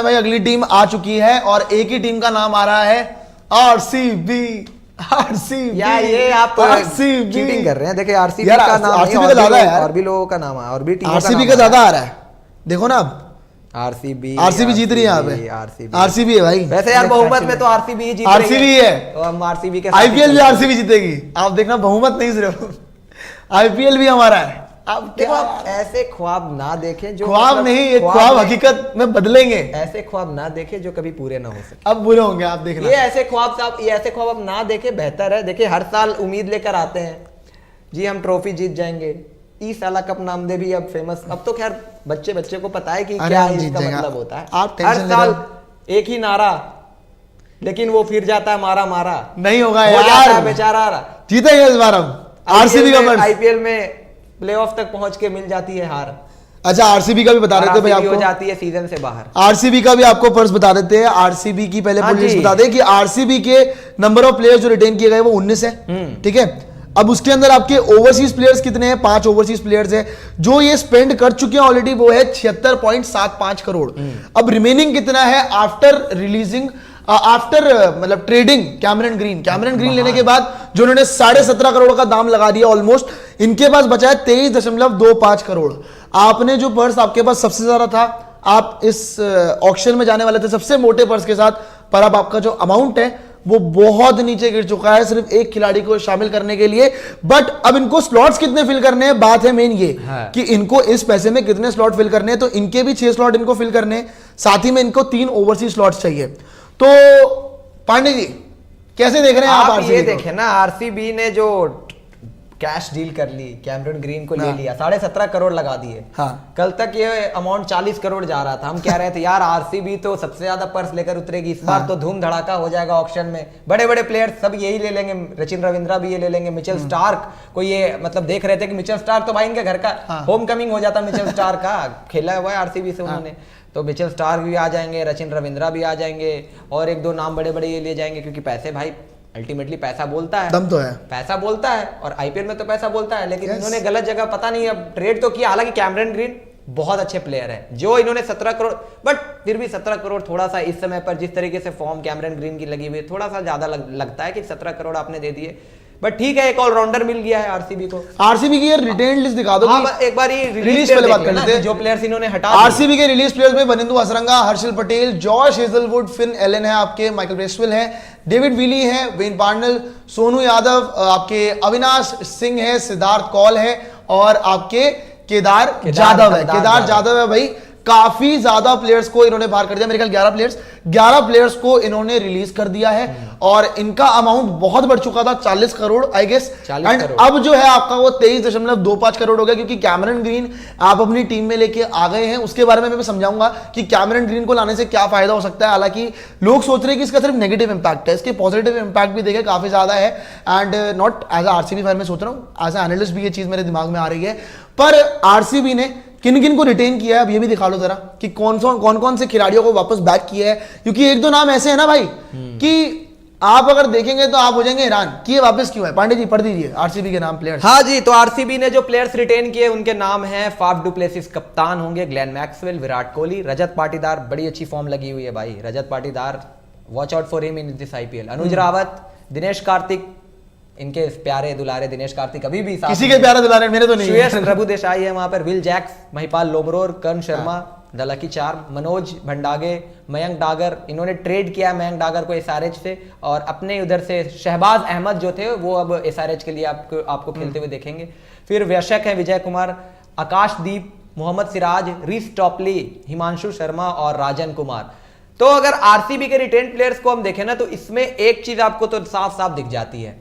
भाई अगली टीम आ चुकी है और एक ही टीम का नाम आ रहा है आरसीबी। आरसीबी यार ये आप चीटिंग कर रहे हैं। देखिए आरसीबी का नाम आरसीबी का ज्यादा है और भी लोगों का नाम है और भी टीमों आरसीबी का ज्यादा आ रहा है। देखो ना अब आरसीबी जीत रही है यहाँ पे। आरसीबी है भाई। वैसे यार बहुमत में तो आरसीबी ही जीत रही है। आरसीबी है तो हम आरसीबी के आईपीएल भी आरसीबी जीतेगी। आप देखना बहुमत नहीं सिर्फ आईपीएल भी हमारा है। अब देखो आप ऐसे ख्वाब ना देखें जो ख्वाब मतलब नहीं, ये ख्वाब हकीकत में बदलेंगे। ऐसे ख्वाब ना देखें जो कभी पूरे ना हो सके। अब बुरे होंगे आप देखना। ये ऐसे ख्वाब अब ना देखें बेहतर है। देखिए हर साल उम्मीद लेकर आते हैं जी हम ट्रॉफी जीत जाएंगे, इस साला कप नाम दे भी अब फेमस। अब तो खैर बच्चे को पता है कि क्या इसका मतलब होता है। हर साल एक ही नारा, लेकिन वो फिर जाता है मारा मारा नहीं होगा यार, जाता है बेचारा। जीतेंगे इस बार हम आरसीबी का। आईपीएल में प्लेऑफ तक पहुंच के मिल जाती है हार। अच्छा आरसीबी का भी बता देते हैं भाई आपको, हो जाती है सीजन से बाहर। आरसीबी का भी आपको पर्स बता देते हैं। आरसीबी की पहले पूरी लिस्ट बता दें कि आरसीबी के नंबर ऑफ प्लेयर्स जो रिटेन किए गए वो 19 है। ठीक है, अब उसके अंदर आपके ओवरसीज प्लेयर्स कितने हैं? 5 ओवरसीज प्लेयर्स हैं जो ये स्पेंड कर चुके हैं ऑलरेडी, वो है 76.75 करोड़। अब रिमेनिंग कितना है आफ्टर रिलीजिंग मतलब ट्रेडिंग कैमरन ग्रीन लेने के बाद जो उन्होंने 17.5 करोड़ का दाम लगा दिया ऑलमोस्ट, इनके पास बचा है 23.25 करोड़। आपने जो पर्स आपके पास सबसे ज्यादा था, आप इस ऑक्शन में जाने वाले थे सबसे मोटे पर्स के साथ, पर अब आपका जो अमाउंट है वो बहुत नीचे गिर चुका है सिर्फ एक खिलाड़ी को शामिल करने के लिए। बट अब इनको स्लॉट्स कितने फिल करने हैं, बात है मेन ये कि इनको इस पैसे में कितने स्लॉट फिल करने हैं। तो इनके भी 6 स्लॉट इनको फिल करने हैं, साथ ही में इनको 3 ओवरसीज स्लॉट्स चाहिए। तो पांडे जी कैसे देख रहे हैं आप? ये देखें ना, आरसीबी ने जो कैश डील कर ली, कैमरन ग्रीन को ले लिया, 17.5 करोड़ लगा दिए। कल तक ये अमाउंट 40 करोड़ जा रहा था। हम कह रहे थे यार आरसीबी तो सबसे ज्यादा पर्स लेकर उतरेगी इस बार, तो धूम धड़ाका हो जाएगा ऑक्शन में। बड़े बड़े प्लेयर्स सब यही ले लेंगे, रचिन रविंद्रा भी ये ले लेंगे, मिचेल स्टार्क को ये मतलब देख रहे थे कि मिचेल स्टार्क तो भाई इनके घर का होम कमिंग हो जाता। मिचेल स्टार्क का खेला हुआ है आरसीबी से उन्होंने, तो मिचेल स्टार्क भी आ जाएंगे, रचिन रविंद्रा भी आ जाएंगे और 1-2 नाम बड़े बड़े ये ले जाएंगे, क्योंकि पैसे भाई अल्टीमेटली पैसा बोलता है, दम तो है, पैसा बोलता है और आईपीएल में तो पैसा बोलता है। लेकिन इन्होंने गलत जगह पता नहीं अब ट्रेड तो किया। हालांकि कैमरन ग्रीन बहुत अच्छे प्लेयर है, जो इन्होंने 17 करोड़, बट फिर भी 17 करोड़ थोड़ा सा इस समय पर जिस तरीके से फॉर्म कैमरन ग्रीन की लगी हुई है, थोड़ा सा ज्यादा लगता है कि 17 करोड़ आपने दे दिए। बट ठीक है, एक ऑलराउंडर मिल गया है आरसीबी को। आरसीबी की रिटेन लिस्ट दिखा दो। हाँ, एक बार ये रिलीज पहले बात कर लेते हैं जो प्लेयर्स इन्होंने हटा। आरसीबी के रिलीज प्लेयर्स में Wanindu Hasaranga, Harshal Patel, Josh Hazlewood, Finn Allen है आपके, माइकल ब्रेसवेल है, डेविड विली है, वेन पार्नल, सोनू यादव, आपके अविनाश सिंह है, सिद्धार्थ कौल है और आपके केदार जाधव है भाई। काफी ज्यादा प्लेयर्स को इन्होंने बाहर कर दिया, मेरे ख्याल 11 प्लेयर्स को इन्होंने रिलीज कर दिया है और इनका अमाउंट बहुत बढ़ चुका था, 40 करोड़ आई गेस। एंड अब जो है आपका वो 23.25 करोड़ हो गया, क्योंकि कैमरन ग्रीन आप अपनी टीम में लेके आ गए हैं। उसके बारे में मैं समझाऊंगा कि कैमरन ग्रीन को लाने से क्या फायदा हो सकता है। हालांकि लोग सोच रहे हैं कि इसका सिर्फ नेगेटिव इंपैक्ट है, इसके पॉजिटिव इंपैक्ट भी देखे काफी ज्यादा है। And not as RCB fan में सोच रहा हूँ, एज एनालिस्ट भी ये चीज मेरे दिमाग में आ रही है। पर आरसीबी ने किन किन को रिटेन किया है अब ये भी दिखा लो जरा, कि कौन कौन से खिलाड़ियों को वापस बैक किया है। क्योंकि 1-2 नाम ऐसे है ना भाई कि आप अगर देखेंगे तो आप हो जाएंगे हैरान कि ये वापस क्यों है। पांडे जी पढ़ दीजिए आरसीबी के नाम प्लेयर्स। हाँ जी, तो आरसीबी ने जो प्लेयर्स रिटेन किए उनके नाम हैं, फाफ डु प्लेसिस कप्तान होंगे, ग्लेन मैक्सवेल, विराट कोहली, रजत पाटीदार, बड़ी अच्छी फॉर्म लगी हुई है भाई Rajat Patidar, watch out for him in this IPL, Anuj Rawat, Dinesh Karthik, इनके प्यारे दुलारे दिनेश कार्तिक अभी भी किसी के प्यारे दुलारे मेरे तो नहीं, सुयश प्रभु देसाई है वहां पर, Will Jacks, Mahipal Lomror, Karn Sharma, the lucky charm, Manoj Bhandage, Mayank Dagar, इन्होंने ट्रेड किया मयंक डागर को एसआरएच से, और अपने उधर से शहबाज अहमद जो थे वो अब एसआरएच के लिए आपको खेलते हुए देखेंगे। फिर व्यशक है विजय कुमार, आकाशदीप, मोहम्मद सिराज, रीस टॉपली, हिमांशु शर्मा और राजन कुमार। तो अगर आरसीबी के रिटेन प्लेयर्स को हम देखें ना, तो इसमें एक चीज आपको तो साफ साफ दिख जाती है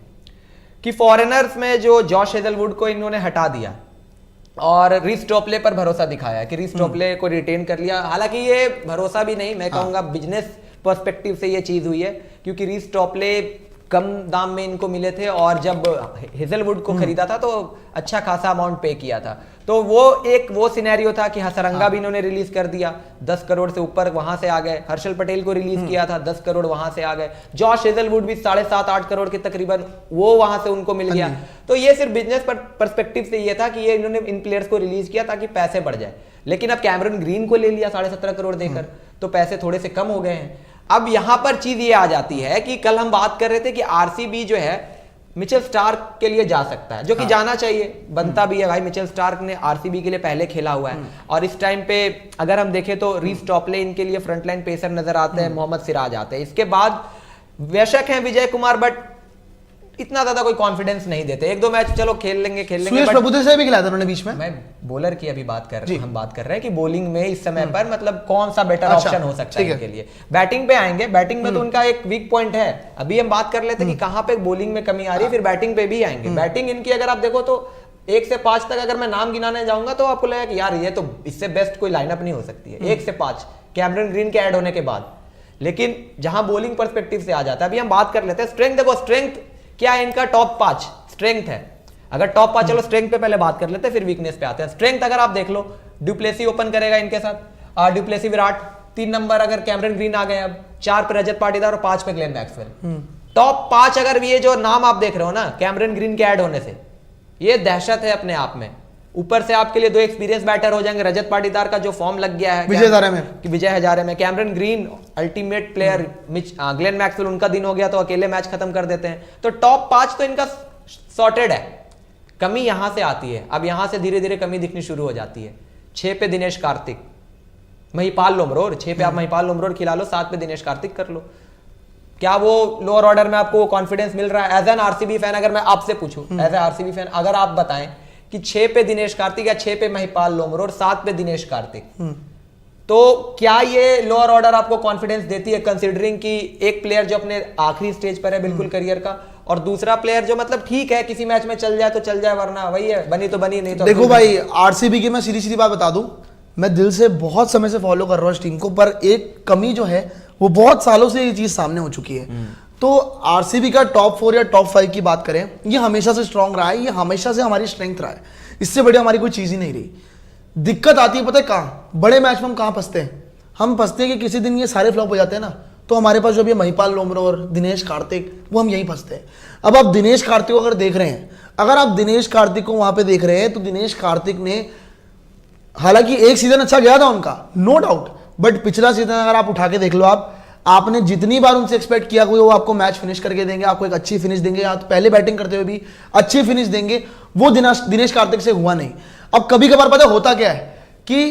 कि फॉरेनर्स में जो जॉश हेजलवुड को इन्होंने हटा दिया और रीस टॉपले पर भरोसा दिखाया कि रीस टॉपले को रिटेन कर लिया। हालांकि ये भरोसा भी नहीं, मैं कहूंगा बिजनेस पर्सपेक्टिव से ये चीज हुई है, क्योंकि रीस टॉपले कम दाम में इनको मिले थे और जब हेजलवुड को खरीदा था तो अच्छा खासा अमाउंट पे किया था। तो वो सिनेरियो था कि हसरंगा भी इन्होंने रिलीज कर दिया, 10 करोड़ से ऊपर वहां से आ गए। हर्षल पटेल को रिलीज किया था, 10 करोड़ वहां से आ गए। जॉश हेजलवुड भी 7.5-8 करोड़ के तकरीबन वो वहां से उनको मिल गया। तो ये सिर्फ बिजनेस पर्सपेक्टिव से ये था कि ये इन्होंने इन प्लेयर्स को रिलीज किया ताकि पैसे बढ़ जाए। लेकिन अब कैमरन ग्रीन को ले लिया 17.5 करोड़ देकर, तो पैसे थोड़े से कम हो गए हैं। अब यहां पर चीज ये आ जाती है कि कल हम बात कर रहे थे कि आरसीबी जो है मिचेल स्टार्क के लिए जा सकता है, जो कि जाना चाहिए, बनता भी है भाई। मिचेल स्टार्क ने आरसीबी के लिए पहले खेला हुआ है और इस टाइम पे अगर हम देखें तो रीस टॉपले इनके लिए फ्रंटलाइन पेसर नजर आते हैं, मोहम्मद सिराज आते हैं। इसके बाद बेशक हैं विजय कुमार, बट इतना ज्यादा कोई कॉन्फिडेंस नहीं देते। एक दो मैच चलो खेल लेंगे सुयश प्रभुदेव से भी खिलाया था उन्होंने बीच में। मैं बॉलर की अभी हम बात कर रहे हैं कि बॉलिंग में इस समय पर मतलब कौन सा बेटर ऑप्शन हो सकता है इनके लिए। बैटिंग पे आएंगे, बैटिंग में तो उनका एक वीक पॉइंट है। अभी हम बात कर लेते हैं कि कहां पे बॉलिंग में कमी आ रही है, फिर बैटिंग पे भी आएंगे। बैटिंग इनकी अगर आप देखो तो 1 से 5 तक अगर मैं नाम गिनाने जाऊंगा तो आपको लगेगा कि यार ये तो इससे बेस्ट कोई लाइनअप नहीं हो सकती है। 1 से 5 कैमरन ग्रीन के ऐड होने के बाद। लेकिन जहां बॉलिंग पर्सपेक्टिव से आ जाता है, अभी हम बात कर लेते हैं स्ट्रेंथ। देखो स्ट्रेंथ क्या है इनका, टॉप 5 स्ट्रेंथ है। अगर टॉप 5, चलो स्ट्रेंथ पे पहले बात कर लेते हैं, फिर वीकनेस पे आते हैं। स्ट्रेंथ अगर आप देख लो, डुप्लेसी ओपन करेगा इनके साथ, डुप्लेसी विराट 3 नंबर, अगर कैमरन ग्रीन आ गए, अब 4 पे रजत पाटीदार और 5 पे ग्लेन मैक्सवेल। टॉप 5 अगर ये जो नाम आप देख रहे हो ना कैमरन ग्रीन के ऐड होने से, ये दहशत है अपने आप में। ऊपर से आपके लिए 2 एक्सपीरियंस बैटर हो जाएंगे। रजत पाटीदार का जो फॉर्म लग गया है विजय हजारे में, Cameron green ultimate player, Glenn Maxwell उनका दिन हो गया तो अकेले मैच खत्म कर देते हैं। तो टॉप 5 तो इनका सॉर्टेड है। कमी यहां से आती है, अब यहां से धीरे धीरे कमी दिखनी शुरू हो जाती है। 6 पे दिनेश कार्तिक, महिपाल लोमरोर, 6 पे आप महिपाल लोमरोर खिला लो, 7 पे दिनेश कार्तिक कर लो। क्या वो लोअर ऑर्डर में आपको कॉन्फिडेंस मिल रहा है? एज एन आरसीबी फैन अगर मैं आपसे पूछूं, एज ए आरसीबी फैन अगर आप बताएं कि 6 पे दिनेश कार्तिक या 6 पे महिपाल लोमरोर, 7 पे दिनेश कार्तिक, तो क्या ये लोअर ऑर्डर आपको कॉन्फिडेंस देती है, कंसीडरिंग कि एक प्लेयर जो अपने आखिरी स्टेज पर है बिल्कुल करियर का, और दूसरा प्लेयर जो मतलब ठीक है किसी मैच में चल जाए तो चल जाए, वरना वही है बनी तो बनी, नहीं तो देखो भाई आरसीबी की मैं सीधी सीधी बात बता दूं, मैं दिल से बहुत समय से फॉलो कर रहा हूं इस टीम को, पर एक कमी जो है वो बहुत सालों से ये चीज सामने हो चुकी है। तो आरसीबी का टॉप 4 या टॉप 5 की बात करें, ये हमेशा से स्ट्रांग रहा है, ये हमेशा से हमारी स्ट्रेंथ रहा है, इससे बड़ी हमारी कोई चीज ही नहीं रही। दिक्कत आती है पता है कहाँ, बड़े मैच में हम कहाँ फंसते हैं, हम फंसते हैं कि किसी दिन ये सारे फ्लॉप हो जाते हैं ना, तो हमारे पास जो भी महिपाल लोमरोर, दिनेश कार्तिक, वो हम यहीं फंसते हैं। अब आप दिनेश कार्तिक को अगर देख रहे हैं, अगर आप दिनेश कार्तिक को वहां पे देख रहे हैं, तो दिनेश कार्तिक ने हालांकि एक सीजन अच्छा गया था उनका, नो डाउट, बट पिछला सीजन अगर आप उठा के देख लो, आपने जितनी बार उनसे एक्सपेक्ट किया वो आपको मैच फिनिश करके देंगे, आपको एक अच्छी फिनिश देंगे, या तो पहले बैटिंग करते हुए भी अच्छी फिनिश देंगे, वो दिनेश कार्तिक से हुआ नहीं। अब कभी कभार पता होता क्या है कि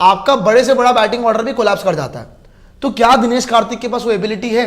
आपका बड़े से बड़ा बैटिंग ऑर्डर भी कोलैप्स कर जाता है, तो क्या दिनेश कार्तिक के पास वो एबिलिटी है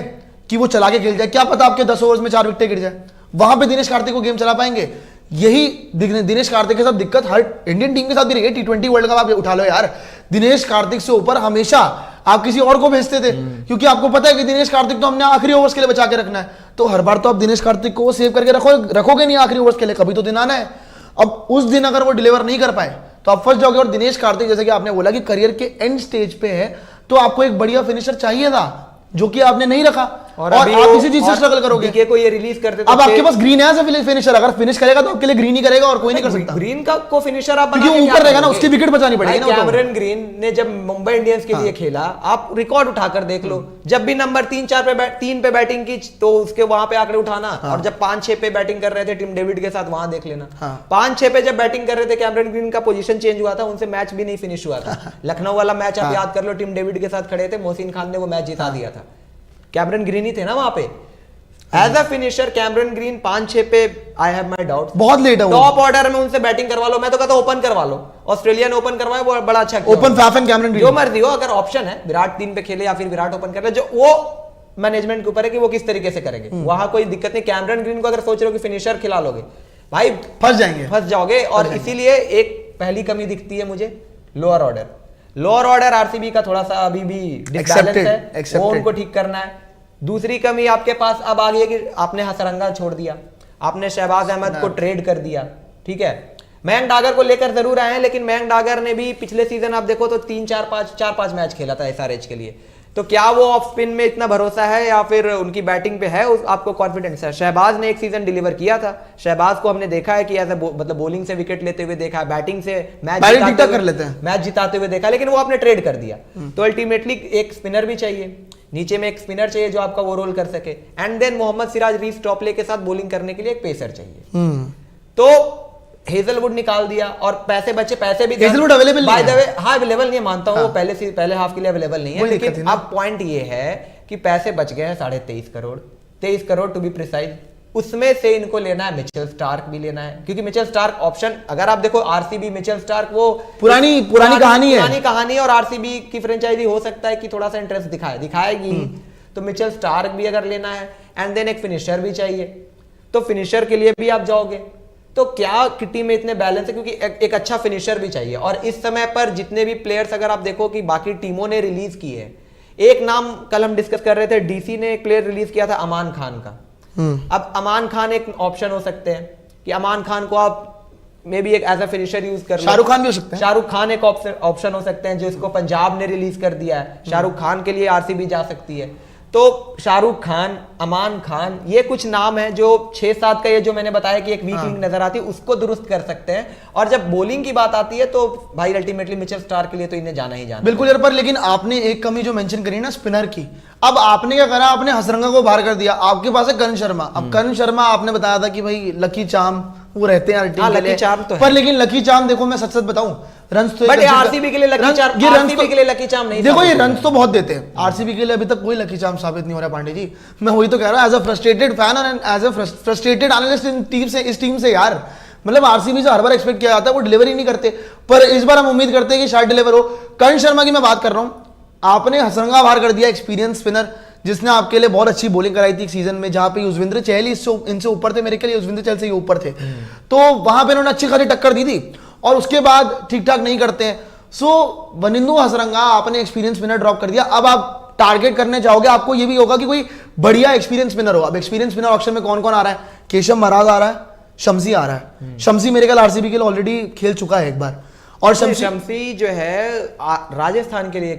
कि वो चला के खेल जाए? क्या पता आपके 10 ओवर्स में 4 विकेटें गिर जाए, वहां पे दिनेश कार्तिक को गेम चला पाएंगे? यही दिनेश कार्तिक के साथ दिक्कत हर इंडियन टीम के साथ भी रही है। T20 वर्ल्ड कप आप उठा लो यार, दिनेश कार्तिक से ऊपर हमेशा आप किसी और को भेजते थे, क्योंकि आपको पता है कि दिनेश कार्तिक तो हमने आखिरी ओवर्स के लिए बचा के रखना है, तो हर बार तो आप दिनेश कार्तिक को सेव करके रखोगे नहीं आखिरी ओवर्स के लिए, कभी तो दिन आना है। अब उस दिन अगर वो डिलीवर नहीं कर पाए तो आप फंस जाओगे। और दिनेश कार्तिक जैसे कि आपने बोला कि करियर के एंड स्टेज पे है, तो आपको एक बढ़िया फिनिशर चाहिए था, जो कि आपने नहीं रखा, और आप इसी चीज से स्ट्रगल करोगे। डीके को ये रिलीज करते, अब आपके पास ग्रीन है एज ए फिनिशर, अगर फिनिश करेगा तो आपके लिए ग्रीन ही करेगा और कोई नहीं कर सकता। ग्रीन का को फिनिशर आप क्योंकि ऊपर रहेगा ना, उसकी विकेट बचानी पड़ेगी ना। कैमरन ग्रीन ने जब मुंबई इंडियंस के लिए खेला, आप रिकॉर्ड उठाकर देख लो, जब भी नंबर 3 पे बैटिंग की तो उसके वहां पे आंकड़े उठाना, और जब 5-6 पे बैटिंग कर रहे थे टिम डेविड के साथ, वहां देख लेना। 5-6 पे जब बैटिंग कर रहे थे कैमरन ग्रीन का पोजीशन चेंज हुआ था, उनसे मैच भी नहीं फिनिश हुआ था। लखनऊ वाला मैच आप याद कर लो, टिम डेविड के साथ खड़े थे, मोहसिन खान ने वो मैच जिता दिया था, कैमरन ग्रीन ही थे ना वहां पे as a finisher. Cameron Green 5-6 पे आई हैव माय डाउट, बहुत लेट है। टॉप ऑर्डर में उनसे बैटिंग करवा लो, मैं तो कहता हूं ओपन करवा लो, ऑस्ट्रेलियन ओपन करवाए, वो बड़ा अच्छा ओपन फैफन कैमरन ग्रीन जो मर्जी हो, अगर ऑप्शन है विराट 3 पे खेले या फिर विराट ओपन कर ले, जो वो मैनेजमेंट के ऊपर है कि वो किस तरीके से करेंगे, वहां कोई दिक्कत नहीं। कैमरन ग्रीन को अगर सोच रहे हो कि फिनिशर खिला लोगे, भाई फंस जाओगे। और इसीलिए एक पहली कमी दिखती है मुझे, लोअर ऑर्डर आरसीबी का थोड़ा सा अभी भी डिसबैलेंस है, वो उनको ठीक करना है। दूसरी कमी आपके पास अब आ गई है कि आपने हसरंगा छोड़ दिया, आपने शहबाज अहमद को ट्रेड कर दिया, ठीक है। मयंक डागर को लेकर जरूर आए हैं, लेकिन मयंक डागर ने भी पिछले सीजन आप देखो तो 4-5 मैच खेला था एसआरएच के लिए, तो क्या वो ऑफ स्पिन में इतना भरोसा है या फिर उनकी बैटिंग पे है आपको कॉन्फिडेंस है? शहबाज ने एक सीजन डिलीवर किया था, शहबाज को हमने देखा है कि ऐसा मतलब बॉलिंग से विकेट लेते हुए देखा है, बैटिंग से मैच जिताते हुए देखा, लेकिन वो आपने ट्रेड कर दिया। तो अल्टीमेटली एक स्पिनर भी चाहिए, नीचे में एक स्पिनर चाहिए जो आपका वो रोल कर सके, and then Mohammad Siraj Reece Topley के साथ बॉलिंग करने के लिए एक पेसर चाहिए। तो हेजलवुड निकाल दिया और पैसे बचे, पैसे भी Hazlewood available by the way, हाँ अवेलेबल नहीं है, मानता हूँ वो पहले हाफ के लिए अवेलेबल नहीं है, वही दिक्कत लेकिन है ना। अब पॉइंट ये है कि पैसे बच गए हैं 23.5 crore, 23 crore to be precise. उसमें से इनको लेना है मिचेल स्टार्क भी लेना है, क्योंकि मिचेल स्टार्क ऑप्शन, अगर आप देखो आरसीबी मिचेल स्टार्क वो पुरानी कहानी है और आरसीबी की फ्रेंचाइजी हो सकता है कि थोड़ा सा इंटरेस्ट दिखाएगी, तो मिचेल स्टार्क भी अगर लेना है एंड देन एक फिनिशर भी चाहिए, तो फिनिशर के लिए भी आप जाओगे, तो क्या किटी में इतने बैलेंस है, क्योंकि एक अच्छा फिनिशर भी चाहिए। और इस समय पर जितने भी प्लेयर्स अगर आप देखो कि बाकी टीमों ने रिलीज किए हैं, एक नाम कल हम डिस्कस कर रहे थे, डीसी ने एक प्लेयर रिलीज किया था अमान खान का। अब अमान खान एक ऑप्शन हो सकते हैं कि अमान खान को आप मे बी एक एज अ फिनिशर यूज कर, शाहरुख खान भी हो सकते हैं, शाहरुख खान एक ऑप्शन हो सकते हैं, जो इसको पंजाब ने रिलीज कर दिया है, शाहरुख खान के लिए आरसीबी जा सकती है। तो शाहरुख खान, अमान खान, ये कुछ नाम है जो 6-7 का, ये जो मैंने बताया कि एक वीक लिंक नजर आती है, उसको दुरुस्त कर सकते हैं। और जब बॉलिंग की बात आती है तो भाई अल्टीमेटली मिचेल स्टार्क के लिए तो इन्हें जाना ही जाना। बिल्कुल यार, पर लेकिन आपने एक कमी जो मेंशन करी ना स्पिनर की, अब आपने क्या करा, आपने हसरंगा को बाहर कर दिया, आपके पास है करण शर्मा। अब करण शर्मा आपने बताया था कि भाई लकी चार्म वो रहते हैं टीम के लिए, तो पर लेकिन लकी चार्म देखो मैं सच बताऊं, रन्स तो बट आरसीबी के लिए लकी चार्म नहीं, देखो ये रन्स तो बहुत देते हैं, आरसीबी के लिए अभी तक कोई लकी चार्म साबित नहीं हो रहा पांडे जी। मैं वही तो कह रहा हूं, एज अ फ्रस्ट्रेटेड फैन और एज अ फ्रस्ट्रेटेड एनालिस्ट इस टीम से यार, मतलब आरसीबी से हर बार एक्सपेक्ट किया जाता है वो डिलीवर ही नहीं करते, पर इस बार हम उम्मीद करते हैं कि शायद डिलीवर हो। करण शर्मा की मैं बात कर रहा हूं, आपने हसरंगा बाहर कर दिया, एक्सपीरियंस स्पिनर जिसने आपके लिए बहुत अच्छी बॉलिंग कराई थी एक सीजन में, जहां पे युजवेंद्र चहल इनसे ऊपर थे, मेरे के लिए युजवेंद्र चहल से ही ऊपर थे, तो वहां पे उन्होंने अच्छी खासी टक्कर दी थी, और उसके बाद ठीक ठाक नहीं करते हैं। सो वनिंदु हसरंगा आपने एक्सपीरियंस स्पिनर ड्रॉप कर दिया, अब आप टारगेट करने जाओगे, आपको ये भी होगा कि कोई बढ़िया एक्सपीरियंस स्पिनर हो। अब एक्सपीरियंस स्पिनर ऑप्शन में कौन कौन आ रहा है, केशव महाराज आ रहा है, शम्सी आ रहा है। शम्सी मेरे ख्याल आरसीबी के लिए ऑलरेडी खेल चुका है एक बार, और शम्सी जो है राजस्थान के लिए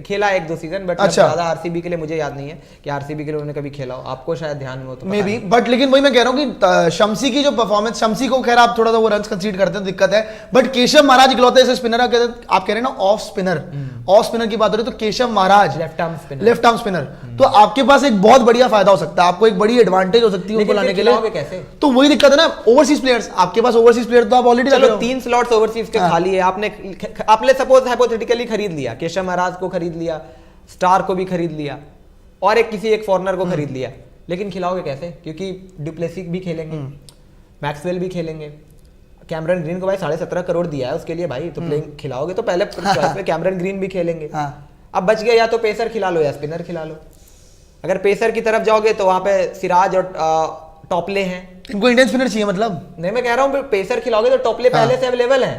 खेला 1-2 सीजन, बट अच्छा, ज्यादा आरसीबी के लिए मुझे याद नहीं है कि आरसीबी के लिए उन्होंने कभी खेला हो, आपको शायद ध्यान में हो तो मे बी, बट लेकिन वही मैं कह रहा हूँ कि शम्सी की जो परफॉर्मेंस, शम्सी को खैर आप थोड़ा सा वो रन कंसीड करते हैं दिक्कत है, बट केशव महाराज इकलौते ऐसे स्पिनर आप कह रहे हैं ना ऑफ स्पिनर की बात हो रही है, तो Keshav Maharaj left arm spinner, तो आपके पास एक बहुत बढ़िया फायदा हो सकता है, आपको एक बड़ी एडवांटेज हो सकती है उनको लाने के लिए। कैसे? तो वही दिक्कत है ना, ओवरसीज प्लेयर्स, आपके पास ओवरसीज प्लेयर तो आप ऑलरेडी, चलो 3 स्लॉट्स ओवरसीज के खाली है, आपने सपोज हाइपोथेटिकली खरीद लिया, केशव महाराज को खरीद लिया, स्टार को भी खरीद लिया, और किसी एक फॉरनर को खरीद लिया, लेकिन खिलाओगे कैसे? क्योंकि डुप्लेसी भी खेलेंगे, मैक्सवेल भी खेलेंगे, कैमरन ग्रीन को भाई 17.5 करोड़ दिया है उसके लिए भाई, तो प्लेइंग खिलाओगे तो पहले चॉइस में कैमरन ग्रीन भी खेलेंगे। अब बच गया, या तो पेसर खिला लो या स्पिनर खिला लो। अगर पेसर की तरफ जाओगे तो वहां पे सिराज और टॉपले हैं, इनको इंडियन स्पिनर चाहिए, मतलब नहीं मैं कह रहा हूँ पेसर खिलाओगे तो टॉपले पहले से अवेलेबल है,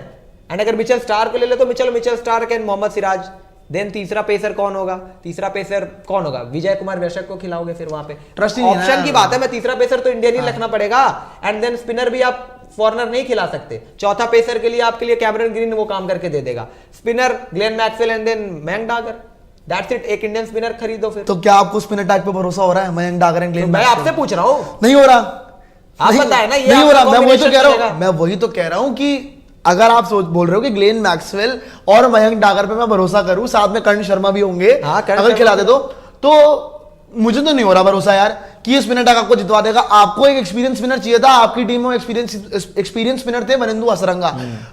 एंड अगर मिचेल स्टार को ले लो तो Mitchell Starc and Mohammed Siraj, then तीसरा पेसर कौन होगा? विजय कुमार वैश्य को खिलाओगे, फिर वहां पे ट्रस्ट ऑप्शन की बात है, मैं तीसरा पेसर तो इंडियन ही रखना पड़ेगा, एंड देन स्पिनर भी आप फॉरनर नहीं खिला सकते। चौथा पेसर के लिए आपके लिए कैमरन ग्रीन वो काम करके दे देगा, spinner Glenn Maxwell and then Mayank Dagar, that's it. एक इंडियन स्पिनर खरीदो फिर। तो क्या आपको स्पिनर अटैक पे भरोसा हो रहा है? मयंक डागर एंड ग्लेन, मैं आपसे पूछ रहा हूं, नहीं हो रहा, आप बताए ना, ये नहीं हो रहा। मैं वही तो कह रहा हूं कि अगर आप बोल रहे हो कि ग्लेन मैक्सवेल और मयंक डागर पे मैं भरोसा करूं, साथ में कर्ण शर्मा भी होंगे, अगर खिलाते तो मुझे तो नहीं हो रहा भरोसा यार कि ये स्पिनर अटैक आपको जितवा देगा। आपको एक एक्सपीरियंस स्पिनर चाहिए था, आपकी टीम में एक्सपीरियंस स्पिनर थे वनिंदु हसरंगा,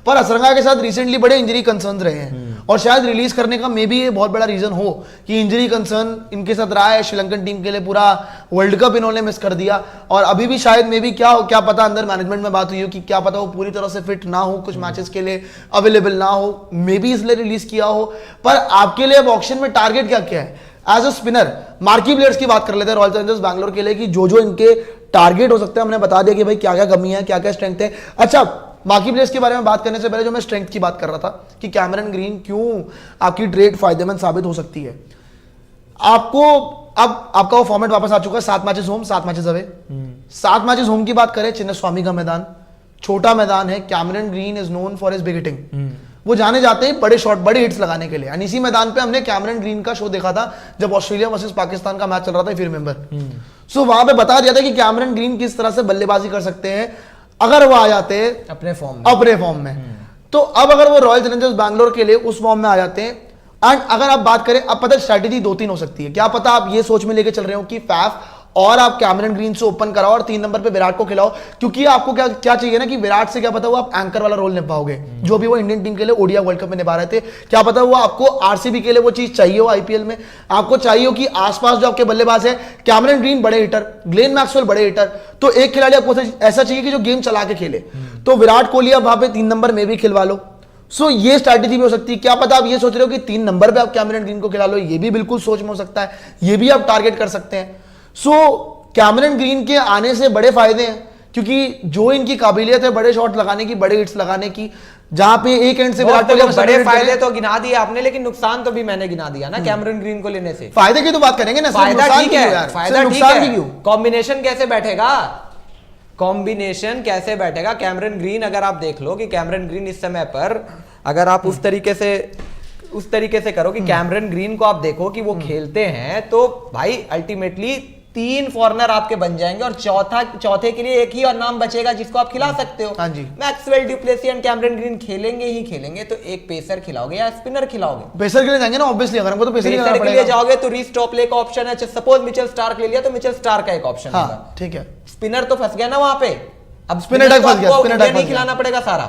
पर हसरंगा के साथ रिसेंटली बड़े इंजरी कंसर्न रहे हैं, और शायद रिलीज करने का मे बी ये बहुत बड़ा रीजन हो कि इंजरी कंसर्न इनके साथ रहा है। श्रीलंकन टीम के लिए पूरा वर्ल्ड कप इन्होंने मिस कर दिया, और अभी भी शायद मे बी क्या पता अंदर मैनेजमेंट में बात हुई हो कि क्या पता वो पूरी तरह से फिट ना हो, कुछ मैचेस के लिए अवेलेबल ना हो, मे बी इसलिए रिलीज किया हो। पर आपके लिए अब ऑक्शन में टारगेट क्या है as a spinner? Marquee players की बात कर लेते हैं रॉयल चैलेंजर्स बैंगलोर के लिए कि जो इनके टारगेट हो सकते हैं, हमने बता दिया कि भाई क्या क्या कमी है, क्या क्या स्ट्रेंथ है। अच्छा, बाकी प्लेयर्स के बारे में बात करने से पहले जो मैं स्ट्रेंथ की बात कर रहा था कि कैमरन ग्रीन क्यों आपकी ट्रेड फायदेमंद साबित हो सकती है। आपको अब आपका वो फॉर्मेट वापस आ चुका है, 7 matches home 7 matches away. 7 matches home की बात करें, चिन्नस्वामी का मैदान छोटा मैदान है, Cameron Green is known for his big hitting, वो जाने जाते हैं बड़े शॉट बड़े हिट्स लगाने के लिए। एंड इसी मैदान पे हमने कैमरन ग्रीन का शो देखा था जब ऑस्ट्रेलिया वर्सेस पाकिस्तान का मैच चल रहा था, फिर रिमेंबर। सो वहां पे बता दिया था कि कैमरन ग्रीन किस तरह से बल्लेबाजी कर सकते हैं अगर वो आ जाते हैं अपने फॉर्म में। तो अब अगर वो रॉयल चैलेंजर्स बैंगलोर के लिए उस फॉर्म में आ जाते हैं, एंड अगर आप बात करें, अब पता स्ट्रैटेजी 2-3 हो सकती है। क्या पता आप ये सोच में लेके चल रहे हो कि फैफ और आप कैमरन ग्रीन से ओपन कराओ और 3 नंबर पे विराट को खिलाओ, क्योंकि आपको क्या क्या चाहिए ना कि विराट से क्या पता वो आप एंकर वाला रोल निभाओगे, जो भी वो इंडियन टीम के लिए ओडीआई वर्ल्ड कप में निभा रहे थे, क्या पता वो आपको आरसीबी के लिए वो चीज चाहिए हो, आईपीएल में आपको चाहिए हो कि आसपास जो आपके बल्लेबाज है, कैमरन ग्रीन बड़े हिटर, ग्लेन मैक्सवेल बड़े हिटर, तो एक खिलाड़ी आपको ऐसा चाहिए कि जो गेम चला के खेले, तो विराट कोहली आप वहां पे 3 नंबर में भी खिलवा लो। सो ये स्ट्रैटेजी भी हो सकती है। क्या पता आप ये सोच रहे हो कि 3 नंबर पे आप कैमरन ग्रीन को खिला लो, ये भी बिल्कुल सोच में हो सकता है, ये भी आप टारगेट कर सकते हैं। सो कैमरन ग्रीन के आने से बड़े फायदे हैं, क्योंकि जो इनकी काबिलियत है बड़े शॉट लगाने की, बड़े हिट्स लगाने की, जहां पे एक एंड से विराट कोहली बड़े फायदे तो गिना दिए आपने, लेकिन नुकसान तो भी मैंने गिना दिया ना कैमरन ग्रीन को लेने से। फायदे की तो बात करेंगे ना, फायदा ठीक है, फायदा ठीक है, क्यों? कॉम्बिनेशन कैसे बैठेगा, कॉम्बिनेशन कैसे बैठेगा। कैमरन ग्रीन अगर आप देख लो कि कैमरन ग्रीन इस समय पर अगर आप उस तरीके से करो कि कैमरन ग्रीन को आप देखो कि वो खेलते हैं, तो भाई अल्टीमेटली 3 फॉरनर आपके बन जाएंगे और चौथे के लिए एक ही और नाम बचेगा जिसको आप खिला सकते हो। हाँ जी। Maxwell, du Plessis and Cameron Green खेलेंगे ही खेलेंगे, तो एक पेसर खिलाओगे या स्पिनर खिलाओगे? पेसर के लिए जाएंगे ना ऑब्वियसली, अगर हमको तो पेसर के लिए जाओगे तो रीस टॉपले का ऑप्शन है, सपोज मिचेल स्टार्क ले लिया तो मिचेल स्टार्क का एक ऑप्शन है। हाँ, ठीक है। स्पिनर तो फंस गया ना वहां पे, अब स्पिनर टैग फंस गया, स्पिनर टैग नहीं खिलाना पड़ेगा सारा,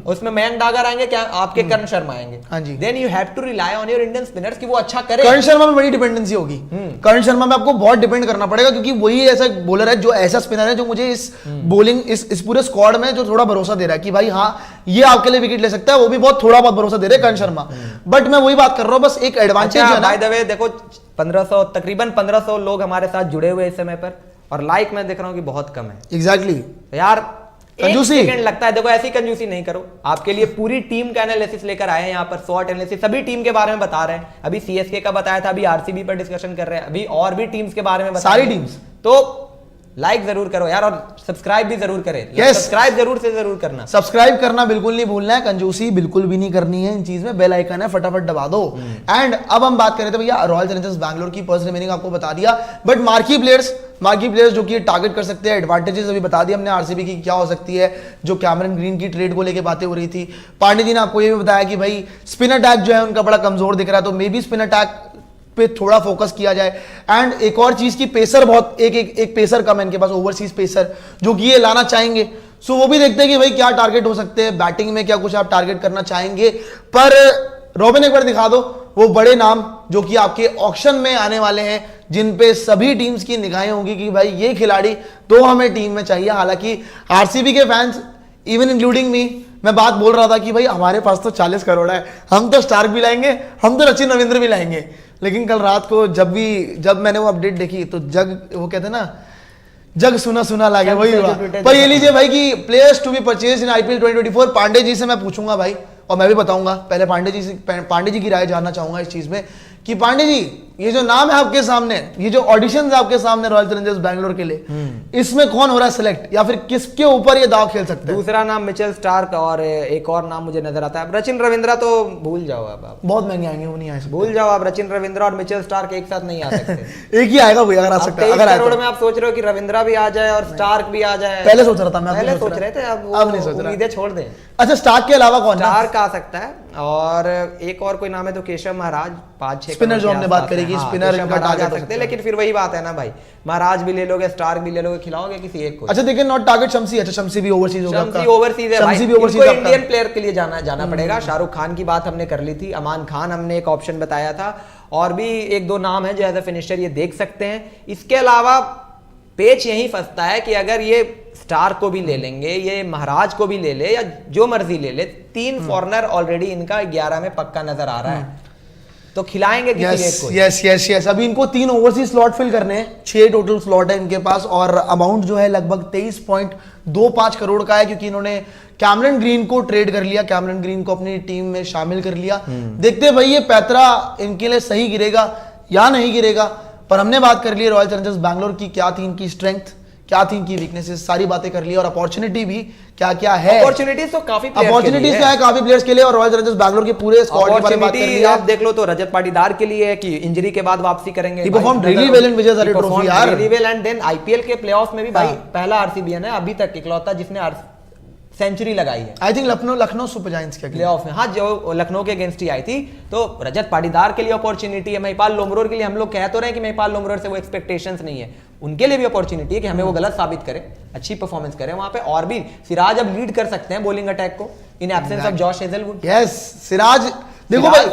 उसमें मयंक डागर आएंगे, क्या आपके कर्ण शर्मा आएंगे। हाँ जी। Then you have to rely on your Indian spinners कि वो अच्छा करे। कर्ण शर्मा में बड़ी डिपेंडेंसी होगी, कर्ण शर्मा में आपको बहुत डिपेंड करना पड़ेगा, क्योंकि वही ऐसा बॉलर है, जो ऐसा स्पिनर है जो मुझे इस बॉलिंग इस पूरे स्क्वाड में जो थोड़ा भरोसा दे रहा है कि भाई हाँ ये आपके लिए विकेट ले सकता है, वो भी बहुत थोड़ा बहुत भरोसा दे रहे हैं कर्ण शर्मा। बट मैं वही बात कर रहा हूँ, बस एक एडवांटेज है ना। बाय द वे देखो 1500 तकरीबन 1500 लोग हमारे साथ जुड़े हुए इस समय पर, और लाइक मैं देख रहा हूँ कि बहुत कम है। एग्जैक्टली यार कंजूसी सेकंड लगता है, देखो ऐसी कंजूसी नहीं करो। आपके लिए पूरी टीम का एनालिसिस लेकर आए हैं यहाँ पर, शॉर्ट एनालिसिस सभी टीम के बारे में बता रहे हैं। अभी सीएसके का बताया था, अभी आरसीबी पर डिस्कशन कर रहे हैं, अभी और भी टीम्स के बारे में बता सारी टीम्स। तो लाइक जरूर करो यार, और सब्सक्राइब भी जरूर करें। सब्सक्राइब जरूर करना, सब्सक्राइब करना बिल्कुल नहीं भूलना है, कंजूसी बिल्कुल भी नहीं करनी है इन चीज में। बेल आइकन है, फटाफट दबा दो। एंड अब हम बात करें तो भैया रॉयल चैलेंजर्स बैंगलोर की पर्स रिमेनिंग आपको बता दिया, बट मार्की प्लेयर्स जो कि टारगेट कर सकते हैं, एडवांटेजेस अभी बता दिया हमने आरसीबी की क्या हो सकती है, जो कैमरन ग्रीन की ट्रेड को लेकर बातें हो रही थी। पांडे जी ने आपको ये भी बताया कि भाई स्पिनर अटैक जो है उनका बड़ा कमजोर दिख रहा है, तो मे बी स्पिनर अटैक पे थोड़ा फोकस किया जाए। एंड एक और चीज की पेसर बहुत एक पेसर कम है इनके पास, ओवरसीज पेसर जो कि ये लाना चाहेंगे। सो वो भी देखते हैं कि भाई क्या टारगेट हो सकते हैं, बैटिंग में क्या कुछ आप टारगेट करना चाहेंगे। पर रॉबिन एक बार दिखा दो वो बड़े नाम जो कि आपके ऑक्शन में आने वाले हैं, जिन पे सभी टीम्स की निगाहें होंगी कि भाई ये खिलाड़ी तो हमें टीम में चाहिए। हालांकि आरसीबी के फैंस इवन इंक्लूडिंग मी, मैं बात बोल रहा था कि भाई हमारे पास तो 40 करोड़ है, हम तो स्टार्क भी लाएंगे, हम तो सचिन रविंद्र भी लाएंगे। लेकिन कल रात को जब मैंने वो अपडेट देखी तो वो कहते हैं ना, जग सुना सुना लागे, वही हुआ। पर ये लीजिए भाई कि players to be purchase in IPL 2024, Pandey ji से मैं पूछूंगा भाई, और मैं भी बताऊंगा। पहले पांडे जी की राय जानना चाहूंगा इस चीज में कि पांडे जी ये जो नाम है आपके सामने, ये जो ऑडिशंस है आपके सामने रॉयल चैलेंजर्स बैंगलोर के लिए, इसमें कौन हो रहा है सिलेक्ट, या फिर किसके ऊपर ये दाव खेल सकते हैं? दूसरा नाम मिचेल स्टार्क, और एक और नाम मुझे नजर आता है रचिन रविंद्रा, तो भूल जाओ अब आप, बहुत महंगे आएंगे, वो नहीं आए, भूल जाओ आप। रचिन रविंद्रा और मिचेल स्टार्क एक साथ नहीं आ सकते। एक ही आएगा कोई, अगर आ सकता है। 23 करोड़ में आप सोच रहे हो कि रविंद्रा भी आ जाए और स्टार्क भी आ जाए? पहले सोच रहा था मैं, पहले सोच रहे थे, अब नहीं सोच रहा, उम्मीदें छोड़ दें। अच्छा स्टार्क के अलावा कौन? स्टार्क आ सकता है, और एक और कोई नाम है तो केशव महाराज, 5-6 स्पिनर जो हमने बात करी कि स्पिनर इनका टारगेट हो सकते हैं। लेकिन फिर वही बात है ना भाई, महाराज भी ले लोगे, स्टार्क भी ले लोगे, खिलाओगे किसी एक को। अच्छा देखिए, नॉट टारगेट शम्सी। अच्छा शम्सी भी ओवरसीज होगा आपका, शम्सी ओवरसीज है भाई, इनको इंडियन प्लेयर के लिए जाना पड़ेगा। शाहरुख खान की बात हमने कर ली थी, अमान खान हमने एक ऑप्शन बताया था, और भी 1-2 नाम है जो एज अ फिनिशर ये देख सकते हैं। इसके अलावा पेच यही फंसता है कि अगर ये स्टार को भी ले लेंगे, ये महाराज को भी ले ले, या जो मर्जी ले ले, 3 फॉरनर ऑलरेडी इनका 11 में पक्का नजर आ रहा है, तो खिलाएंगे किसी एक को। यस अभी इनको 3 ओवरसीज स्लॉट फिल करने हैं, 6 टोटल स्लॉट है इनके पास, और अमाउंट जो है लगभग 23.25 करोड़ का है, क्योंकि इन्होंने कैमरन ग्रीन को ट्रेड कर लिया, कैमरन ग्रीन को अपनी टीम में शामिल कर लिया। देखते हैं भाई ये पैतरा इनके लिए सही गिरेगा या नहीं गिरेगा। पर हमने बात कर ली रॉयल चैलेंजर्स बैंगलोर की, क्या थी इनकी स्ट्रेंथ, क्या थी इनकी वीकनेसेस, सारी बातें कर ली, और अपॉर्चुनिटी भी क्या क्या है। अपॉर्चुनिटीज तो काफी अपॉर्चुनिटीज क्या है काफी प्लेयर्स के लिए, और रॉयल चैलेंजर्स बैंगलोर के पूरे स्क्वाड के बारे में बात कर ली। आप देख लो तो रजत पाटीदार के लिए कि इंजरी के बाद वापसी करेंगे, he performed really well in Vijay Hazare trophy यार, really well, and then IPL के प्लेऑफ्स में भी भाई पहला आरसीबी है ना अभी तक इकलौता जिसने सेंचुरी लगाई है I think Lucknow super giants के प्ले ऑफ में। हाँ, जो लखनऊ के अगेंस्ट ही आई थी, तो रजत पाटीदार के लिए अपॉर्चुनिटी है, महिपाल लोमरोर के लिए हम लोग कह तो रहे हैं कि महिपाल लोमरोर से वो एक्सपेक्टेशंस नहीं है, उनके लिए भी अपॉर्चुनिटी है कि हमें वो गलत साबित करें, अच्छी परफॉर्मेंस करें वहां पे, और भी सिराज अब लीड कर सकते हैं बॉलिंग अटैक को in absence of Josh Hazlewood. Yes, Siraj देखो भाई,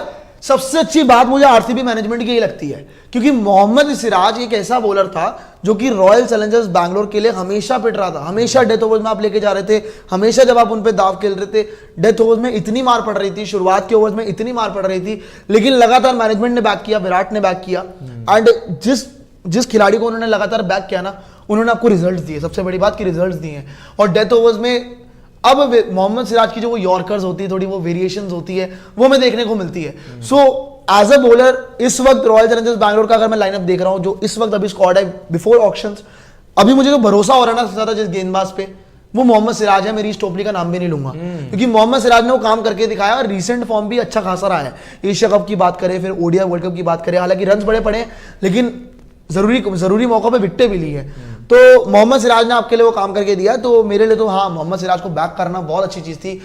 सबसे अच्छी बात मुझे आरसीबी मैनेजमेंट की ये लगती है, क्योंकि मोहम्मद सिराज एक ऐसा बॉलर था जो कि रॉयल चैलेंजर्स बैंगलोर के लिए हमेशा पिट रहा था, हमेशा डेथ ओवर्स में आप लेके जा रहे थे, हमेशा जब आप उन पे दाव खेल रहे थे, डेथ ओवर्स में इतनी मार पड़ रही थी, शुरुआत के ओवर्स में इतनी मार पड़ रही थी, लेकिन लगातार मैनेजमेंट ने बैक किया, विराट ने बैक किया, एंड जिस खिलाड़ी को उन्होंने लगातार बैक किया ना, उन्होंने आपको रिजल्ट दिए, सबसे बड़ी बात की रिजल्ट दिए हैं। और डेथ ओवर्स में अब मोहम्मद सिराज की जो वो यॉर्कर्स होती है, थोड़ी वो वेरिएशंस होती है, वो हमें देखने को मिलती है। सो एज अ बॉलर इस वक्त रॉयल चैलेंजर्स बैंगलोर का अगर मैं लाइनअप देख रहा हूं जो इस वक्त अभी स्क्वाड है बिफोर ऑक्शंस, अभी मुझे जो भरोसा हो रहा है ना ज्यादा जिस गेंदबाज पे, वो मोहम्मद सिराज है। मेरी टोपली का नाम भी नहीं लूंगा, क्योंकि मोहम्मद सिराज ने वो काम करके दिखाया और रीसेंट फॉर्म भी अच्छा खासा रहा है। एशिया कप की बात करें, फिर ओडीआई वर्ल्ड कप की बात करें, हालांकि रन बड़े पड़े, लेकिन जरूरी मौकों पे विकेटें भी ली है। तो मोहम्मद सिराज ने आपके लिए वो काम करके दिया, तो मेरे लिए तो हाँ, मोहम्मद सिराज को बैक करना बहुत अच्छी चीज थी।